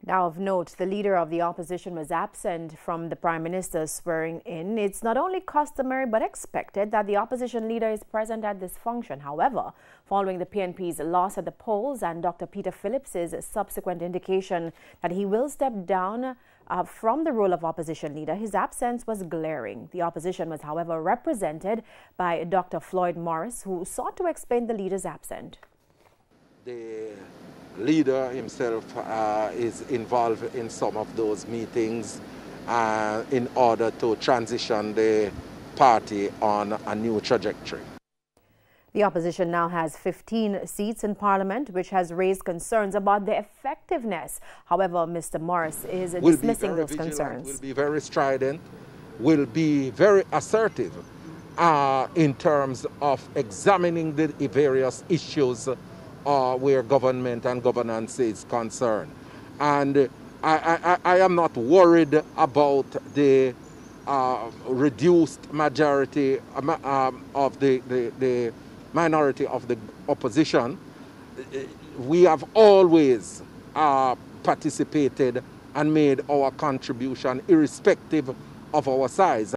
Now, of note, the leader of the opposition was absent from the Prime Minister's swearing in. It's not only customary but expected that the opposition leader is present at this function. However, following the PNP's loss at the polls and Dr. Peter Phillips's subsequent indication that he will step down from the role of opposition leader, his absence was glaring. The opposition was, however, represented by Dr. Floyd Morris, who sought to explain the leader's absence. The leader himself is involved in some of those meetings in order to transition the party on a new trajectory. The opposition now has 15 seats in Parliament, which has raised concerns about the effectiveness. However, Mr. Morris is dismissing those concerns. Will be very strident, will be very assertive in terms of examining the various issues where government and governance is concerned. And I am not worried about the reduced majority of the minority of the opposition. We have always participated and made our contribution irrespective of our size.